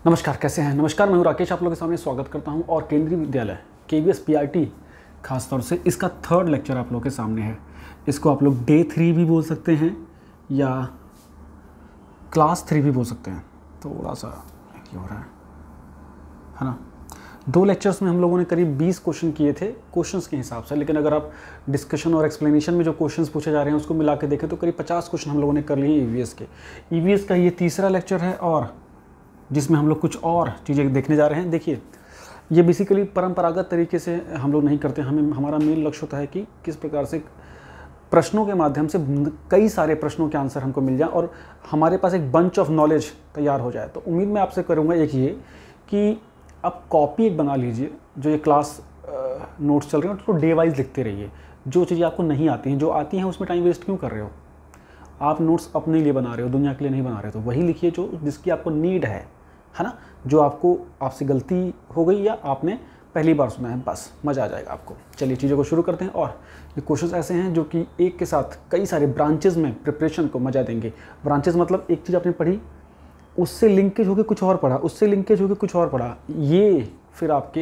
नमस्कार, कैसे हैं? नमस्कार, मैं हूं राकेश, आप लोगों के सामने स्वागत करता हूं। और केंद्रीय विद्यालय KVS PRT खासतौर से इसका थर्ड लेक्चर आप लोगों के सामने है। इसको आप लोग डे 3 भी बोल सकते हैं या क्लास 3 भी बोल सकते हैं। थोड़ा सा ये हो रहा है ना। 2 लेक्चर्स में हम लोगों ने करीब 20 क्वेश्चन किए थे क्वेश्चंस के हिसाब से, लेकिन अगर आप डिस्कशन और एक्सप्लेनेशन में जो क्वेश्चंस पूछे जा रहे हैं उसको मिला के देखें तो करीब 50 क्वेश्चन हम लोगों ने कर लिए EVS के। EVS का ये तीसरा लेक्चर है और जिसमें हम लोग कुछ और चीज़ें देखने जा रहे हैं। देखिए, ये बेसिकली परंपरागत तरीके से हम लोग नहीं करते। हमारा मेन लक्ष्य होता है कि किस प्रकार से प्रश्नों के माध्यम से कई सारे प्रश्नों के आंसर हमको मिल जाए और हमारे पास एक बंच ऑफ नॉलेज तैयार हो जाए। तो उम्मीद मैं आपसे करूँगा एक ये कि आप कॉपी एक बना लीजिए, जो ये क्लास नोट्स चल रहे हैं उसको डे वाइज लिखते रहिए। जो चीज़ें आपको नहीं आती हैं, जो आती हैं उसमें टाइम वेस्ट क्यों कर रहे हो? आप नोट्स अपने लिए बना रहे हो, दुनिया के लिए नहीं बना रहे हो। तो वही लिखिए जो जिसकी आपको नीड है ना, जो आपसे गलती हो गई या आपने पहली बार सुना है, बस मज़ा आ जाएगा आपको। चलिए चीज़ों को शुरू करते हैं। और ये क्वेश्चंस ऐसे हैं जो कि एक के साथ कई सारे ब्रांचेज में प्रिपरेशन को मज़ा देंगे। ब्रांचेज मतलब एक चीज़ आपने पढ़ी, उससे लिंकेज होकर कुछ और पढ़ा, उससे लिंकेज होकर कुछ और पढ़ा, ये फिर आपके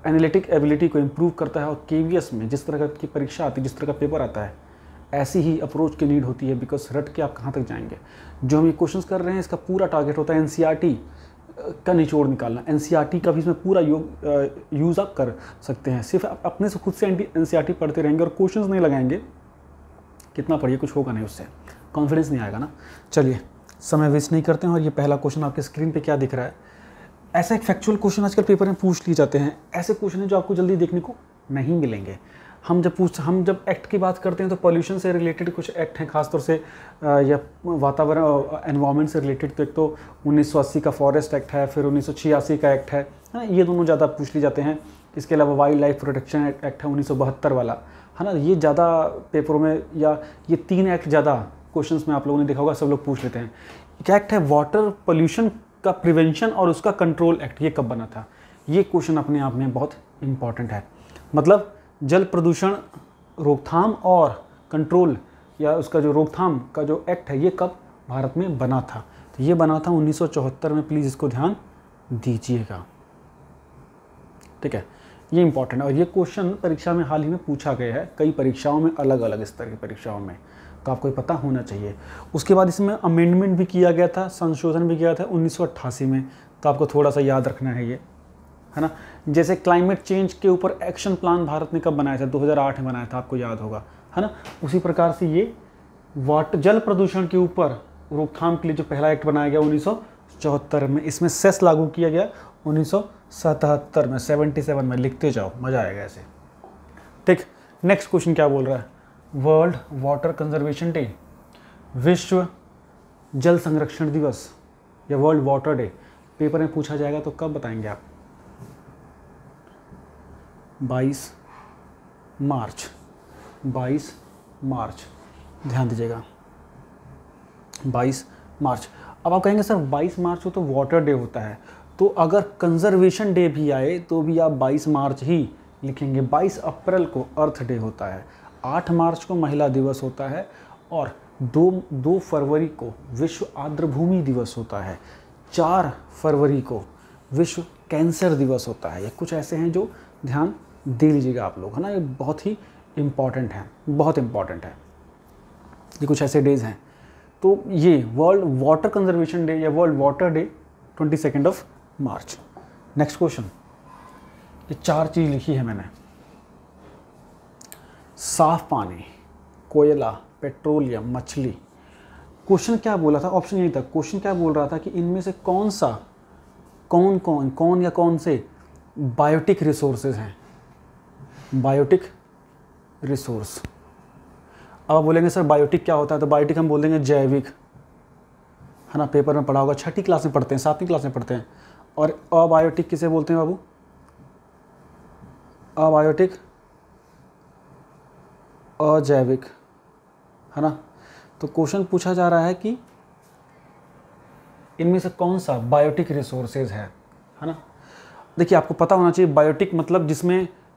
एनालिटिक एबिलिटी को इम्प्रूव करता है। और KVS में जिस तरह की परीक्षा आती है, जिस तरह का पेपर आता है, ऐसी ही अप्रोच की नीड होती है। बिकॉज रट के आप कहाँ तक जाएंगे। जो हम ये क्वेश्चंस कर रहे हैं इसका पूरा टारगेट होता है NCERT का निचोड़ निकालना। NCERT का भी इसमें पूरा यूज़ आप कर सकते हैं। सिर्फ आप अपने से खुद से NCERT पढ़ते रहेंगे और क्वेश्चंस नहीं लगाएंगे, कितना पढ़िए कुछ होगा नहीं, उससे कॉन्फिडेंस नहीं आएगा ना। चलिए समय वेस्ट नहीं करते हैं। और ये पहला क्वेश्चन आपके स्क्रीन पे क्या दिख रहा है? ऐसा एक फैक्चुअल क्वेश्चन आजकल पेपर में पूछ लिए जाते हैं। ऐसे क्वेश्चन हैं जो आपको जल्दी देखने को नहीं मिलेंगे। हम जब एक्ट की बात करते हैं तो पॉल्यूशन से रिलेटेड कुछ एक्ट हैं खासतौर से, या वातावरण एनवायरनमेंट से रिलेटेड। तो एक तो 1980 का फॉरेस्ट एक्ट है, फिर 1986 का एक्ट है ना, ये दोनों ज़्यादा पूछ लिए जाते हैं। इसके अलावा वाइल्ड लाइफ प्रोटेक्शन एक्ट है 1972 वाला, है ना। ये ज़्यादा पेपरों में, या ये 3 एक्ट ज़्यादा क्वेश्चंस में आप लोगों ने देखा होगा, सब लोग पूछ लेते हैं। क्या एक्ट है? वाटर पॉल्यूशन का प्रिवेंशन और उसका कंट्रोल एक्ट। ये कब बना था? ये क्वेश्चन अपने आप में बहुत इंपॉर्टेंट है। मतलब जल प्रदूषण रोकथाम और कंट्रोल, या उसका जो रोकथाम का जो एक्ट है, ये कब भारत में बना था? तो ये बना था 1974 में। प्लीज़ इसको ध्यान दीजिएगा, ठीक है। ये इंपॉर्टेंट है और ये क्वेश्चन परीक्षा में हाल ही में पूछा गया है, कई परीक्षाओं में, अलग अलग स्तर की परीक्षाओं में, तो आपको ये पता होना चाहिए। उसके बाद इसमें अमेंडमेंट भी किया गया था, संशोधन भी किया था 1988 में, तो आपको थोड़ा सा याद रखना है ये, है ना। जैसे क्लाइमेट चेंज के ऊपर एक्शन प्लान भारत ने कब बनाया था? 2008 में बनाया था, आपको याद होगा, है ना। उसी प्रकार से ये जल प्रदूषण के ऊपर रोकथाम के लिए जो पहला एक्ट बनाया गया 1974 में। इसमें सेस लागू किया गया 1977 में, 77 में। लिखते जाओ, मज़ा आएगा ऐसे, ठीक। नेक्स्ट क्वेश्चन क्या बोल रहा है? वर्ल्ड वाटर कंजर्वेशन डे, विश्व जल संरक्षण दिवस या वर्ल्ड वाटर डे पेपर में पूछा जाएगा तो कब बताएंगे आप? 22 मार्च, ध्यान दीजिएगा, 22 मार्च। अब आप कहेंगे सर 22 मार्च को तो वाटर डे होता है, तो अगर कंजर्वेशन डे भी आए तो भी आप 22 मार्च ही लिखेंगे। 22 अप्रैल को अर्थ डे होता है, 8 मार्च को महिला दिवस होता है, और 2 फरवरी को विश्व आर्द्रभूमि दिवस होता है, 4 फरवरी को विश्व कैंसर दिवस होता है। ये कुछ ऐसे हैं जो ध्यान दे लीजिएगा आप लोग, है ना। ये बहुत ही इम्पॉर्टेंट है, बहुत इम्पॉर्टेंट है। ये कुछ ऐसे डेज हैं। तो ये वर्ल्ड वाटर कंजर्वेशन डे या वर्ल्ड वाटर डे 22 मार्च। नेक्स्ट क्वेश्चन, ये 4 चीज़ लिखी है मैंने। साफ पानी, कोयला, पेट्रोलियम, मछली। क्वेश्चन क्या बोला था? ऑप्शन यही था। क्वेश्चन क्या बोल रहा था कि इनमें से कौन से बायोटिक रिसोर्सेज हैं? Biotic resource. अब आप बोलेंगे सर बायोटिक क्या होता है? तो बायोटिक हम बोल देंगे जैविक, है ना। पेपर में पढ़ा होगा, 6ठी क्लास में पढ़ते हैं, 7वीं क्लास में पढ़ते हैं। और अबायोटिक किसे बोलते हैं बाबू? अबायोटिक अजैविक, है ना। तो क्वेश्चन पूछा जा रहा है कि इनमें से कौन सा बायोटिक रिसोर्सेज है ना। देखिए, आपको पता होना चाहिए बायोटिक मतलब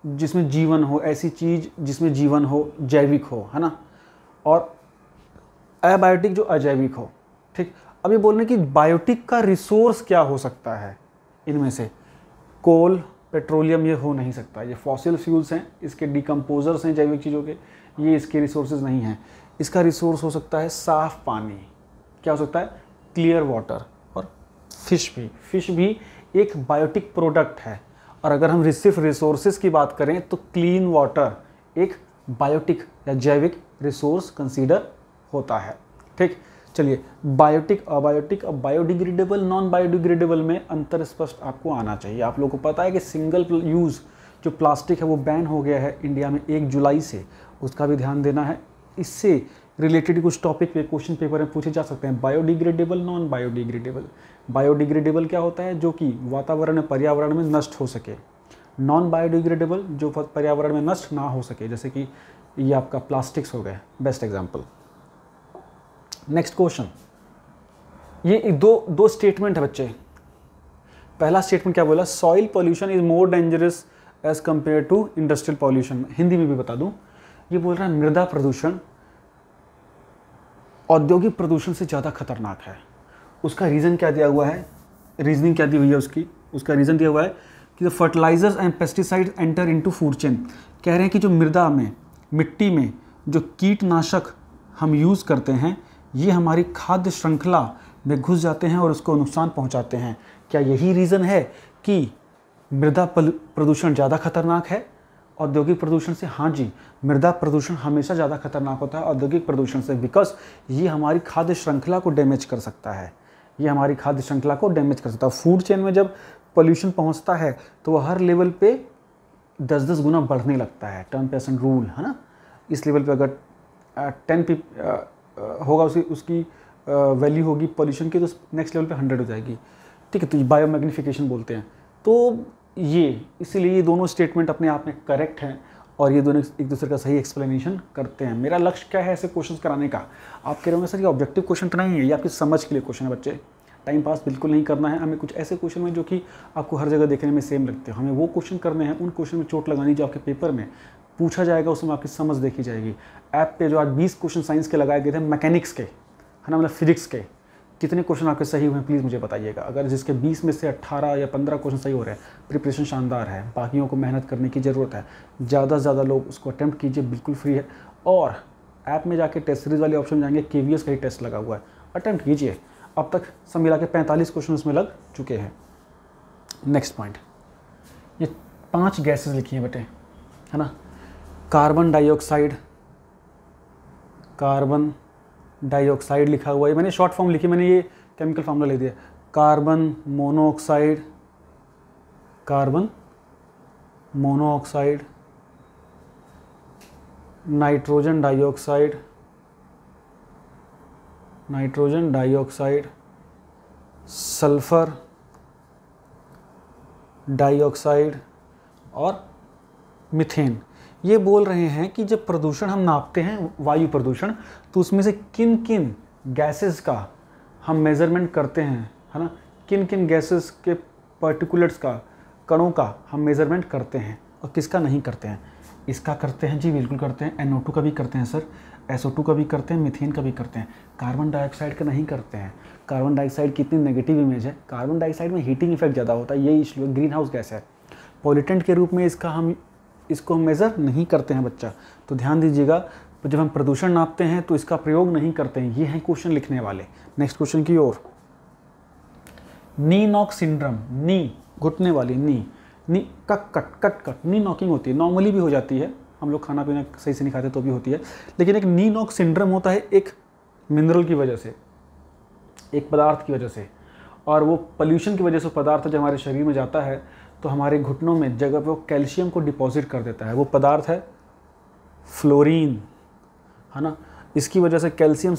जिसमें जीवन हो, ऐसी चीज़ जिसमें जीवन हो, जैविक हो, है ना। और अबायोटिक जो अजैविक हो, ठीक। अब ये बोल रहे हैं कि बायोटिक का रिसोर्स क्या हो सकता है, इनमें से कोल, पेट्रोलियम ये हो नहीं सकता, ये फॉसिल फ्यूल्स हैं, इसके डिकम्पोजर्स हैं जैविक चीज़ों के, ये इसके रिसोर्सेज नहीं हैं। इसका रिसोर्स हो सकता है साफ पानी, क्या हो सकता है, क्लियर वाटर, और फिश भी एक बायोटिक प्रोडक्ट है। और अगर हम सिर्फ रिसोर्सेज की बात करें तो क्लीन वाटर एक बायोटिक या जैविक रिसोर्स कंसीडर होता है। ठीक, चलिए बायोटिक, अबायोटिक, अब बायोडिग्रेडेबल, नॉन बायोडिग्रेडेबल में अंतर स्पष्ट आपको आना चाहिए। आप लोगों को पता है कि सिंगल यूज़ जो प्लास्टिक है वो बैन हो गया है इंडिया में 1 जुलाई से, उसका भी ध्यान देना है। इससे रिलेटेड कुछ टॉपिक पे क्वेश्चन पेपर में पूछे जा सकते हैं, बायोडिग्रेडेबल, नॉन बायोडिग्रेडेबल। बायोडिग्रेडेबल क्या होता है, जो कि वातावरण में, पर्यावरण में नष्ट हो सके। नॉन बायोडिग्रेडेबल जो पर्यावरण में नष्ट ना हो सके, जैसे कि ये आपका प्लास्टिक्स हो गए, बेस्ट एग्जाम्पल। नेक्स्ट क्वेश्चन, ये दो स्टेटमेंट है बच्चे। पहला स्टेटमेंट क्या बोला, soil pollution is more dangerous as compare to industrial pollution. Hindi में भी बता दूं, ये बोल रहा है मृदा प्रदूषण औद्योगिक प्रदूषण से ज़्यादा खतरनाक है। उसका रीज़न क्या दिया हुआ है, रीजनिंग क्या दी हुई है उसकी, उसका रीज़न दिया हुआ है कि the fertilisers and pesticides enter into food chain. कह रहे हैं कि जो मृदा में, मिट्टी में जो कीटनाशक हम यूज़ करते हैं, ये हमारी खाद्य श्रृंखला में घुस जाते हैं और उसको नुकसान पहुंचाते हैं। क्या यही रीज़न है कि मृदा प्रदूषण ज़्यादा खतरनाक है औद्योगिक प्रदूषण से? हाँ जी, मृदा प्रदूषण हमेशा ज़्यादा खतरनाक होता है औद्योगिक प्रदूषण से, बिकॉज ये हमारी खाद्य श्रृंखला को डैमेज कर सकता है, ये हमारी खाद्य श्रृंखला को डैमेज कर सकता है। फूड चेन में जब पोल्यूशन पहुंचता है तो वह हर लेवल पे 10-10 गुना बढ़ने लगता है, 10% रूल है ना। इस लेवल पे अगर 10 होगा उसकी वैल्यू होगी पोल्यूशन की, तो नेक्स्ट लेवल पे 100 हो जाएगी। ठीक है, तो बायो मैग्नीफिकेशन बोलते हैं। तो ये इसीलिए ये दोनों स्टेटमेंट अपने आप में करेक्ट हैं और ये दोनों एक दूसरे का सही एक्सप्लेनेशन करते हैं। मेरा लक्ष्य क्या है ऐसे क्वेश्चन कराने का? आप कह रहे होंगे सर ये ऑब्जेक्टिव क्वेश्चन तो नहीं है, ये आपकी समझ के लिए क्वेश्चन है बच्चे, टाइम पास बिल्कुल नहीं करना है हमें। कुछ ऐसे क्वेश्चन में जो कि आपको हर जगह देखने में सेम लगते हैं, हमें वो क्वेश्चन करने हैं। उन क्वेश्चन में चोट लगानी जो आपके पेपर में पूछा जाएगा, उसमें आपकी समझ देखी जाएगी। ऐप पे जो आज 20 क्वेश्चन साइंस के लगाए गए थे, मैकेनिक्स के है ना, मतलब फिजिक्स के, कितने क्वेश्चन आपके सही हुए हैं प्लीज़ मुझे बताइएगा। अगर जिसके 20 में से 18 या 15 क्वेश्चन सही हो रहे हैं, प्रिपरेशन शानदार है, बाकियों को मेहनत करने की ज़रूरत है। ज़्यादा से ज़्यादा लोग उसको अटैम्प्ट कीजिए, बिल्कुल फ्री है। और ऐप में जाके टेस्ट सीरीज़ वाले ऑप्शन जाएंगे, KVS का ही टेस्ट लगा हुआ है, अटैम्प्ट कीजिए। अब तक सब मिला के 45 क्वेश्चन उसमें लग चुके हैं। नेक्स्ट पॉइंट, ये 5 गैसेस लिखी हैं बेटे, है ना। कार्बन डाइऑक्साइड लिखा हुआ है, मैंने शॉर्ट फॉर्म लिखी, मैंने ये केमिकल फार्मूला लिख दिया। Carbon monoxide, nitrogen dioxide, sulphur dioxide और मीथेन। ये बोल रहे हैं कि जब प्रदूषण हम नापते हैं, वायु प्रदूषण, तो उसमें से किन किन गैसेस का हम मेज़रमेंट करते हैं, है ना, किन किन गैसेस के पार्टिकुलेट्स का, कणों का हम मेज़रमेंट करते हैं और किसका नहीं करते हैं। इसका करते हैं जी, बिल्कुल करते हैं। NO2 का भी करते हैं सर, SO2 का भी करते हैं, मीथेन का भी करते हैं। कार्बन डाइऑक्साइड का नहीं करते हैं। कार्बन डाइऑक्साइड की इतनी नेगेटिव इमेज है, कार्बन डाइऑक्साइड में हीटिंग इफेक्ट ज़्यादा होता है, यही इसलिए ग्रीन हाउस गैस है, पॉल्यूटेंट के रूप में इसको हम मेज़र नहीं करते हैं बच्चा। तो ध्यान दीजिएगा, तो जब हम प्रदूषण नापते हैं तो इसका प्रयोग नहीं करते हैं। ये हैं क्वेश्चन लिखने वाले। नेक्स्ट क्वेश्चन की ओर, नी नॉक सिंड्रोम, नी घुटने वाली, नी कट नी नॉकिंग होती है, नॉर्मली भी हो जाती है, हम लोग खाना पीना सही से नहीं खाते तो भी होती है, लेकिन एक नी नॉक सिंड्रोम होता है एक मिनरल की वजह से, एक पदार्थ की वजह से, और वो पोल्यूशन की वजह से पदार्थ जब हमारे शरीर में जाता है तो हमारे घुटनों में जगह पे वो कैल्शियम को डिपॉजिट कर देता है। वो पदार्थ है फ्लोरीन, है ना। इसकी वजह से कैल्शियम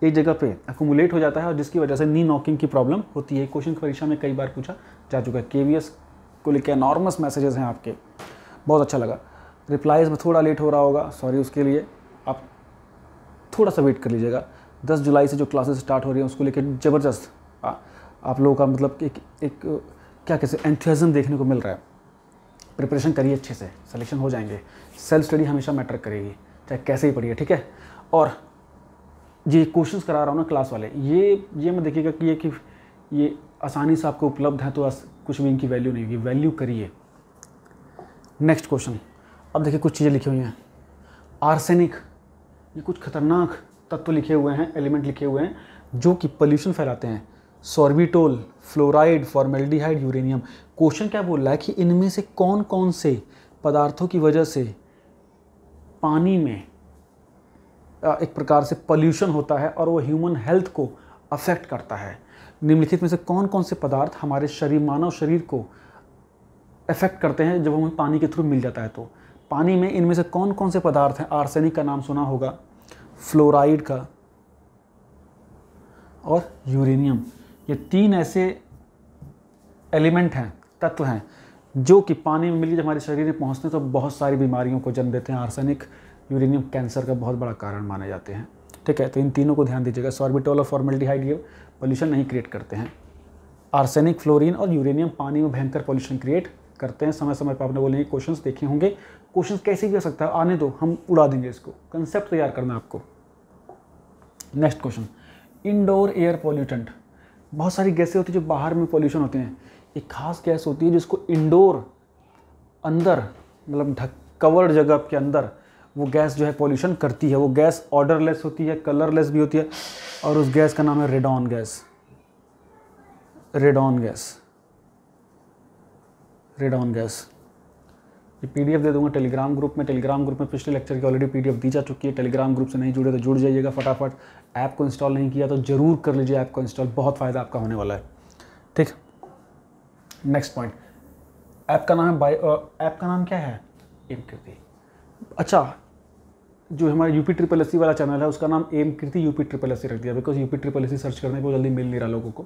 एक जगह पे अकुमुलेट हो जाता है और जिसकी वजह से नी नॉकिंग की प्रॉब्लम होती है। क्वेश्चन परीक्षा में कई बार पूछा जा चुका है। KVS को लेकर एनॉर्मस मैसेजेस हैं आपके, बहुत अच्छा लगा। रिप्लाईज में थोड़ा लेट हो रहा होगा, सॉरी उसके लिए, आप थोड़ा सा वेट कर लीजिएगा। 10 जुलाई से जो क्लासेस स्टार्ट हो रही हैं उसको लेकर ज़बरदस्त आप लोगों का मतलब एक क्या कैसे एंथुसियाज्म देखने को मिल रहा है। प्रिपरेशन करिए अच्छे से, सिलेक्शन हो जाएंगे। सेल्फ स्टडी हमेशा मैटर करेगी, चाहे कैसे ही पढ़िए, ठीक है। और ये क्वेश्चंस करा रहा हूँ ना क्लास वाले, ये मत देखिएगा कि ये आसानी से आपको उपलब्ध है तो कुछ भी इनकी वैल्यू नहीं होगी, वैल्यू करिए। नेक्स्ट क्वेश्चन, अब देखिए कुछ चीज़ें लिखी हुई हैं। आर्सेनिक, ये कुछ खतरनाक तत्व लिखे हुए हैं, एलिमेंट लिखे हुए हैं जो कि पोल्यूशन फैलाते हैं। Sorbitol, fluoride, formaldehyde, uranium. Question क्या बोल रहा है कि इनमें से कौन कौन से पदार्थों की वजह से पानी में एक प्रकार से पोल्यूशन होता है और वो ह्यूमन हेल्थ को अफेक्ट करता है। निम्नलिखित में से कौन कौन से पदार्थ हमारे शरीर, मानव शरीर को अफेक्ट करते हैं जब हमें पानी के थ्रू मिल जाता है तो। पानी में इनमें से कौन कौन से पदार्थ हैं? आर्सेनिक का नाम सुना होगा, फ्लोराइड का और यूरेनियम। ये 3 ऐसे एलिमेंट हैं, तत्व हैं जो कि पानी में मिलकर हमारे शरीर में पहुंचते हैं तो बहुत सारी बीमारियों को जन्म देते हैं। आर्सेनिक, यूरेनियम कैंसर का बहुत बड़ा कारण माने जाते हैं। ठीक है, तो इन तीनों को ध्यान दीजिएगा। सॉर्बिटोल और फॉर्मेल्डिहाइड ये पोल्यूशन नहीं क्रिएट करते हैं। आर्सेनिक, फ्लोरीन और यूरेनियम पानी में भयंकर पोल्यूशन क्रिएट करते हैं। समय समय पर आपने बोलेंगे क्वेश्चंस देखे होंगे, क्वेश्चंस कैसे भी हो सकता है, आने दो, हम उड़ा देंगे इसको। कंसेप्ट तैयार करना आपको। Next question, indoor air pollutant. बहुत सारी गैसें होती हैं जो बाहर में पॉल्यूशन होते हैं। एक खास गैस होती है जिसको इंडोर, अंदर मतलब कवर्ड जगह के अंदर वो गैस जो है पॉल्यूशन करती है। वो गैस ऑडरलेस होती है, कलरलेस भी होती है और उस गैस का नाम है radon gas. Radon gas, radon gas. ये पीडीएफ दे दूंगा टेलीग्राम ग्रुप में। टेलीग्राम ग्रुप में पिछले लेक्चर की ऑलरेडी पीडीएफ दी जा चुकी है। टेलीग्राम ग्रुप से नहीं जुड़े तो जुड़ जाइएगा फटाफट। ऐप को इंस्टॉल नहीं किया तो ज़रूर कर लीजिए ऐप को इंस्टॉल, बहुत फ़ायदा आपका होने वाला है। ठीक, नेक्स्ट पॉइंट, ऐप का नाम है ऐप का नाम क्या है? एम कीर्ति। अच्छा, जो हमारा UP SSC वाला चैनल है उसका नाम एम कीर्ति UP SSC रख दिया, बिकॉज UP SSC सर्च करने को जल्दी मिल नहीं रहा लोगों को।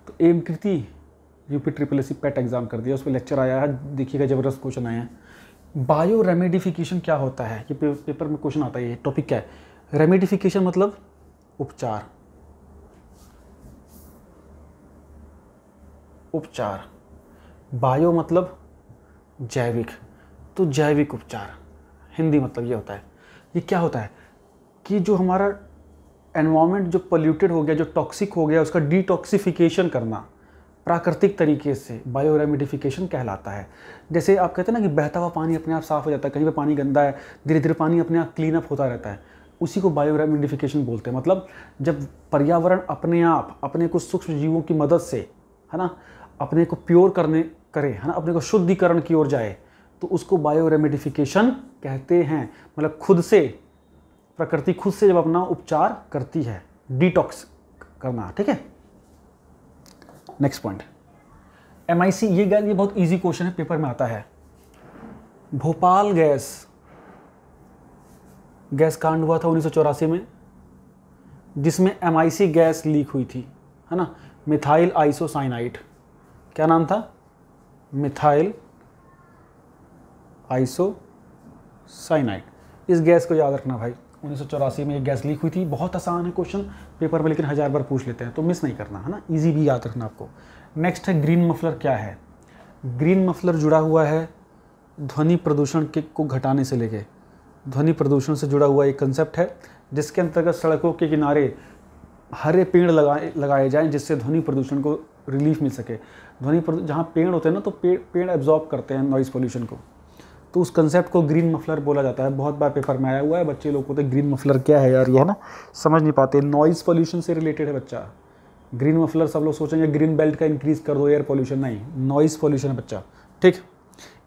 तो एम कीर्ति UP SSC पेट एग्जाम कर दिया, उस पर लेक्चर आया है, देखिएगा ज़बरदस्त क्वेश्चन आए हैं। बायो रेमेडिफिकेशन क्या होता है? ये पेपर में क्वेश्चन आता है। ये टॉपिक क्या है? रेमेडिफिकेशन मतलब उपचार, उपचार। बायो मतलब जैविक, तो जैविक उपचार हिंदी मतलब ये होता है। ये क्या होता है कि जो हमारा एनवायरनमेंट जो पोल्यूटेड हो गया, जो टॉक्सिक हो गया, उसका डिटॉक्सिफिकेशन करना प्राकृतिक तरीके से बायो रेमेडिफिकेशन कहलाता है। जैसे आप कहते हैं ना कि बहता हुआ पानी अपने आप साफ़ हो जाता है, कहीं पे पानी गंदा है धीरे धीरे पानी अपने आप क्लीन अप होता रहता है, उसी को बायो रेमेडिफिकेशन बोलते हैं। मतलब जब पर्यावरण अपने आप अपने कुछ सूक्ष्म जीवों की मदद से, है ना, अपने को प्योर करे, है ना, अपने को शुद्धिकरण की ओर जाए तो उसको बायो रेमेडिफिकेशन कहते हैं। मतलब खुद से, प्रकृति खुद से जब अपना उपचार करती है, डिटॉक्स करना। ठीक है, नेक्स्ट पॉइंट, MIC। ये बहुत इजी क्वेश्चन है, पेपर में आता है। भोपाल गैस कांड हुआ था 1984 में, जिसमें MIC गैस लीक हुई थी, है ना, मिथाइल आइसोसाइनाइड। क्या नाम था? Methyl isocyanide. इस गैस को याद रखना भाई, 1984 में ये गैस लीक हुई थी। बहुत आसान है क्वेश्चन पेपर में, लेकिन 1000 बार पूछ लेते हैं तो मिस नहीं करना, है ना, इजी भी याद रखना आपको। नेक्स्ट है ग्रीन मफलर। क्या है? ग्रीन मफलर जुड़ा हुआ है ध्वनि प्रदूषण को घटाने से लेके, ध्वनि प्रदूषण से जुड़ा हुआ एक कंसेप्ट है जिसके अंतर्गत सड़कों के किनारे हरे पेड़ लगाए जाएं जिससे ध्वनि प्रदूषण को रिलीफ मिल सके। जहाँ पेड़ होते हैं ना तो पेड़ एब्जॉर्ब करते हैं नॉइज़ पोल्यूशन को, तो उस कंसेप्ट को ग्रीन मफलर बोला जाता है। बहुत बार पेपर में आया हुआ है, बच्चे लोग को ग्रीन मफलर क्या है यार, ये है ना, समझ नहीं पाते। नॉइज़ पोल्यूशन से रिलेटेड है बच्चा। ग्रीन मफलर सब लोग सोचेंगे ग्रीन बेल्ट का इंक्रीज़ कर दो एयर पोल्यूशन, नहीं, नॉइज़ पोल्यूशन है बच्चा। ठीक,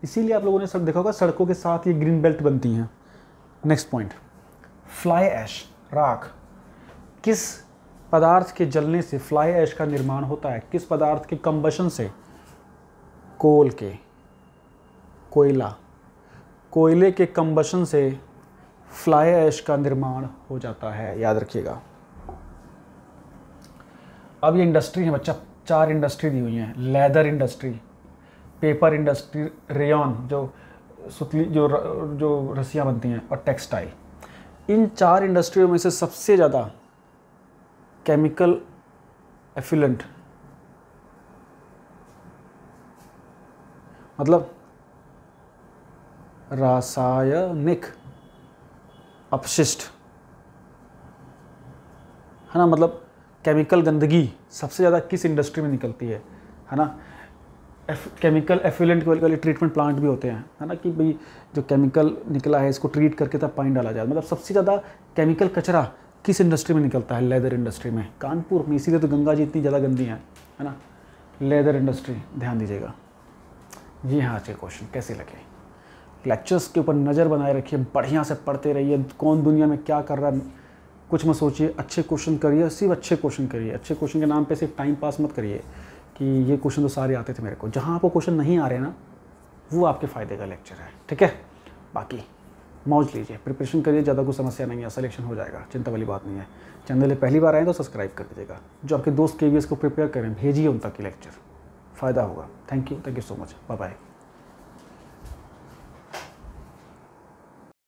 इसीलिए आप लोगों ने सब देखा होगा सड़कों के साथ ये ग्रीन बेल्ट बनती हैं। नेक्स्ट पॉइंट, फ्लाई ऐश, राख। किस पदार्थ के जलने से फ्लाई ऐश का निर्माण होता है? किस पदार्थ के कंबशन से? कोल के, कोयला, कोयले के कंबशन से फ्लाई ऐश का निर्माण हो जाता है, याद रखिएगा। अब ये इंडस्ट्री है बच्चा, 4 इंडस्ट्री दी हुई हैं। Leather industry, paper industry, rayon जो सुतली जो रस्सियाँ बनती हैं, और टेक्सटाइल। इन 4 इंडस्ट्रियों में से सबसे ज़्यादा केमिकल एफिलेंट, मतलब रासायनिक अपशिष्ट है ना, मतलब केमिकल गंदगी सबसे ज़्यादा किस इंडस्ट्री में निकलती है ना। केमिकल एफ्लुएंट वाले ट्रीटमेंट प्लांट भी होते हैं, है ना, कि भाई जो केमिकल निकला है इसको ट्रीट करके तब पानी डाला जाए। मतलब सबसे ज़्यादा केमिकल कचरा किस इंडस्ट्री में निकलता है? लेदर इंडस्ट्री में, कानपुर में। इसीलिए तो गंगा जी इतनी ज़्यादा गंदी है ना। लेदर इंडस्ट्री, ध्यान दीजिएगा। ये हाँ, अच्छे क्वेश्चन कैसे लगे? लेक्चर्स के ऊपर नज़र बनाए रखिए, बढ़िया से पढ़ते रहिए। कौन दुनिया में क्या कर रहा है कुछ मत सोचिए, अच्छे क्वेश्चन करिए, सिर्फ अच्छे क्वेश्चन करिए। अच्छे क्वेश्चन के नाम पे सिर्फ टाइम पास मत करिए कि ये क्वेश्चन तो सारे आते थे मेरे को। जहाँ आपको क्वेश्चन नहीं आ रहे ना, वो आपके फ़ायदे का लेक्चर है, ठीक है। बाकी मौज लीजिए, प्रिपरेशन करिए, ज़्यादा कुछ समस्या नहीं है, सिलेक्शन हो जाएगा, चिंता वाली बात नहीं है। चैनल में पहली बार आए तो सब्सक्राइब कर दीजिएगा। जो आपके दोस्त KVS को प्रिपेयर करें, भेजिए उन तक की लेक्चर, फ़ायदा होगा। Thank you so much, bye bye.